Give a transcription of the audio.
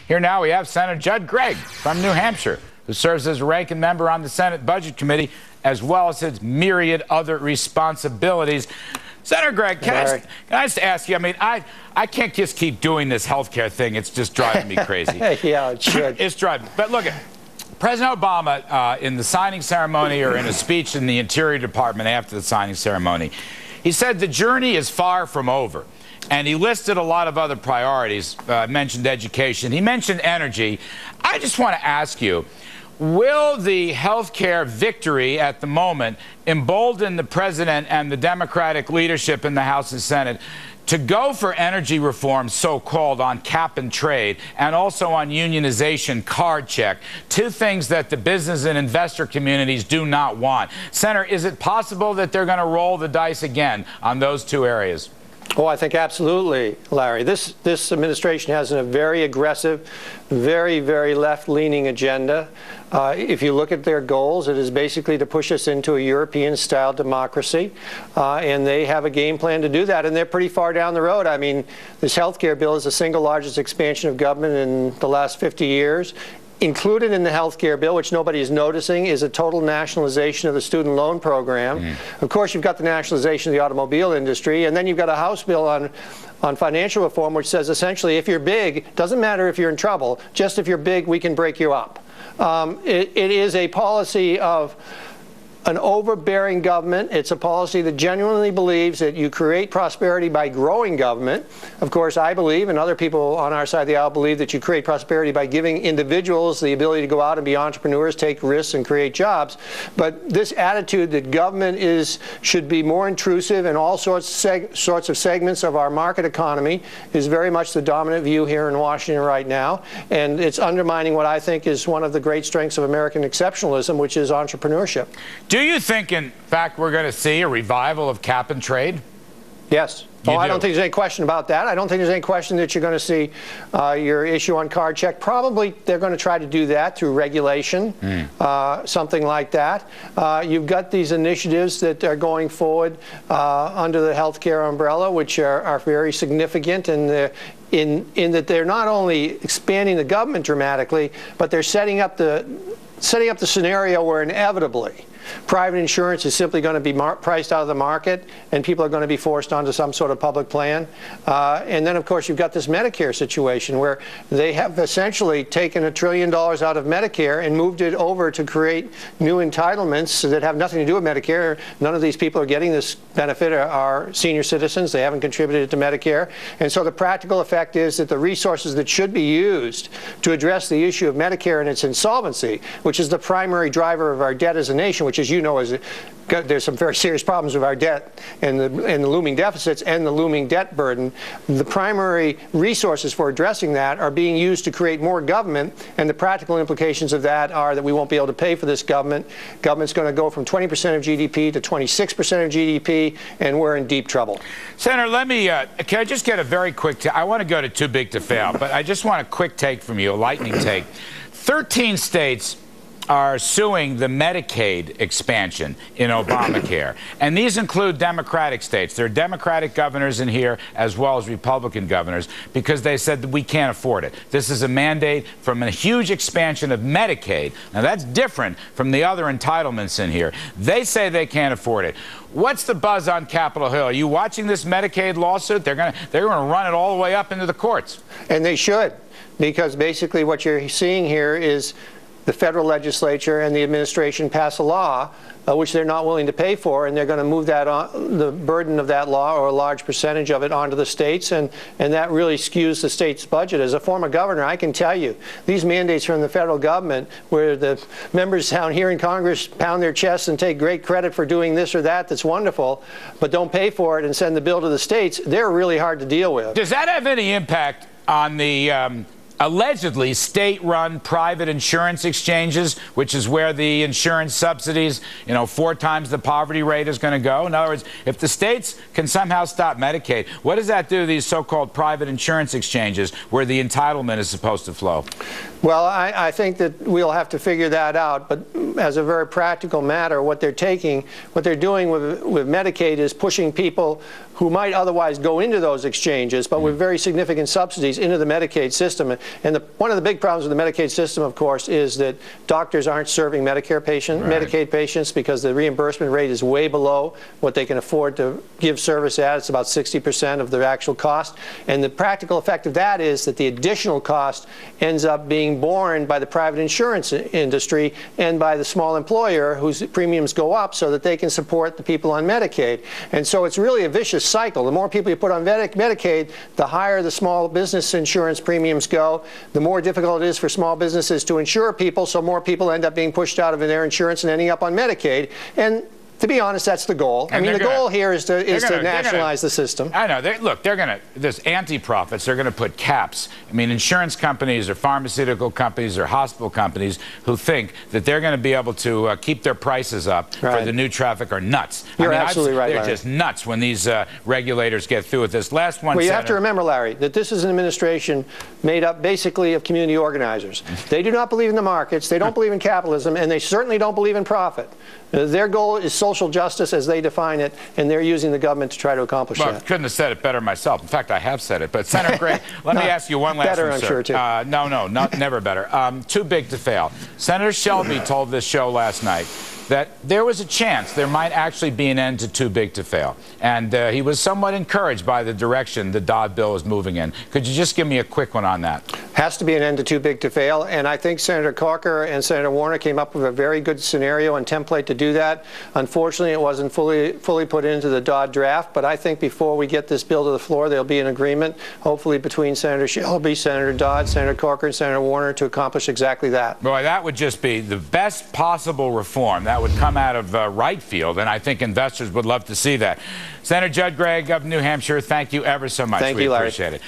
Here now we have Senator Judd Gregg from New Hampshire, who serves as a ranking member on the Senate Budget Committee, as well as his myriad other responsibilities. Senator Gregg, can I just ask you, I mean, I can't just keep doing this health care thing. It's just driving me crazy. Yeah, it should. It's driving. But look, President Obama, in the signing ceremony or in a speech in the Interior Department after the signing ceremony, he said the journey is far from over. And he listed a lot of other priorities, mentioned education. He mentioned energy. I just want to ask you, will the health care victory at the moment embolden the president and the Democratic leadership in the House and Senate to go for energy reform, so-called, on cap and trade, and also on unionization, card check, two things that the business and investor communities do not want? Senator, is it possible that they're going to roll the dice again on those two areas? Oh, I think absolutely, Larry. This administration has a very aggressive, very left-leaning agenda. If you look at their goals, it is basically to push us into a European-style democracy, and they have a game plan to do that, and they're pretty far down the road. I mean, this health care bill is the single largest expansion of government in the last 50 years. Included in the health care bill, which nobody is noticing, is a total nationalization of the student loan program. Of course, you've got the nationalization of the automobile industry, and then you've got a House bill on financial reform, which says essentially if you're big, doesn't matter if you're in trouble, just if you're big, we can break you up. It is a policy of an overbearing government. It's a policy that genuinely believes that you create prosperity by growing government. Of course, I believe, and other people on our side of the aisle believe, that you create prosperity by giving individuals the ability to go out and be entrepreneurs, take risks, and create jobs. But this attitude that government should be more intrusive in all sorts of segments of our market economy is very much the dominant view here in Washington right now. And it's undermining what I think is one of the great strengths of American exceptionalism, which is entrepreneurship. Do you think, in fact, we're going to see a revival of cap and trade? Yes. I don't think there's any question about that. I don't think there's any question that you're going to see your issue on card check. Probably they're going to try to do that through regulation, something like that. You've got these initiatives that are going forward under the health care umbrella, which are very significant in that they're not only expanding the government dramatically, but they're setting up the scenario where inevitably private insurance is simply going to be priced out of the market, and people are going to be forced onto some sort of public plan. And then, of course, you've got this Medicare situation where they have essentially taken $1 trillion out of Medicare and moved it over to create new entitlements that have nothing to do with Medicare. None of these people are getting this benefit are senior citizens. They haven't contributed to Medicare. And so the practical effect is that the resources that should be used to address the issue of Medicare and its insolvency, which is the primary driver of our debt as a nation, which, as you know, there's some very serious problems with our debt and the looming deficits and the looming debt burden. The primary resources for addressing that are being used to create more government, and the practical implications of that are that we won't be able to pay for this government. Government's going to go from 20% of GDP to 26% of GDP, and we're in deep trouble. Senator, let me, can I just get a very quick, I want to go to too big to fail, but I just want a quick take from you, a lightning take. 13 states are suing the Medicaid expansion in Obamacare. And these include Democratic states. There are Democratic governors in here as well as Republican governors because they said that we can't afford it. This is a mandate from a huge expansion of Medicaid. Now, that's different from the other entitlements in here. They say they can't afford it. What's the buzz on Capitol Hill? Are you watching this Medicaid lawsuit? They're going to run it all the way up into the courts. And they should, because basically what you're seeing here is the federal legislature and the administration pass a law which they're not willing to pay for, and they're going to move that the burden of that law, or a large percentage of it, onto the states, and that really skews the state's budget. As a former governor, I can tell you these mandates from the federal government, where the members down here in Congress pound their chests and take great credit for doing this or that's wonderful, but don't pay for it and send the bill to the states, they're really hard to deal with. Does that have any impact on the allegedly state-run private insurance exchanges, which is where the insurance subsidies, 4 times the poverty rate is going to go? In other words, if the states can somehow stop Medicaid, what does that do to these so-called private insurance exchanges where the entitlement is supposed to flow? Well, I think that we'll have to figure that out. But as a very practical matter, what they're doing with Medicaid is pushing people who might otherwise go into those exchanges, but with very significant subsidies into the Medicaid system. And one of the big problems with the Medicaid system, of course, is that doctors aren't serving Medicaid patients because the reimbursement rate is way below what they can afford to give service at. It's about 60% of their actual cost. And the practical effect of that is that the additional cost ends up being borne by the private insurance industry and by the small employer whose premiums go up so that they can support the people on Medicaid. And so it's really a vicious cycle. The more people you put on Medicaid, the higher the small business insurance premiums go, the more difficult it is for small businesses to insure people, so more people end up being pushed out of their insurance and ending up on Medicaid. And to be honest, that's the goal. I mean, the goal here is to nationalize the system. I know. Look, there's anti-profits. They're going to put caps. I mean, insurance companies or pharmaceutical companies or hospital companies who think that they're going to be able to keep their prices up for the new traffic are nuts. You're absolutely right, They're Larry. just nuts when these regulators get through with this. Last one, well, you have to remember, Larry, that this is an administration made up basically of community organizers. They do not believe in the markets. They don't believe in capitalism, and they certainly don't believe in profit. Their goal is social justice as they define it, and they're using the government to try to accomplish that. I couldn't have said it better myself. In fact, I have said it. But Senator Gregg, let me ask you one last better, one, sir. I'm sure, too. No, never better. Too big to fail. Senator Shelby told this show last night that there was a chance there might actually be an end to too big to fail. And he was somewhat encouraged by the direction the Dodd bill is moving in. Could you just give me a quick one on that? Has to be an end to too big to fail. And I think Senator Corker and Senator Warner came up with a very good scenario and template to do that. Unfortunately, it wasn't fully put into the Dodd draft. But I think before we get this bill to the floor, there'll be an agreement, hopefully between Senator Shelby, Senator Dodd, Senator Corker, and Senator Warner to accomplish exactly that. Boy, that would just be the best possible reform. That would come out of right field, and I think investors would love to see that. Senator Judd Gregg of New Hampshire, thank you ever so much. Thank you, Larry. We appreciate it.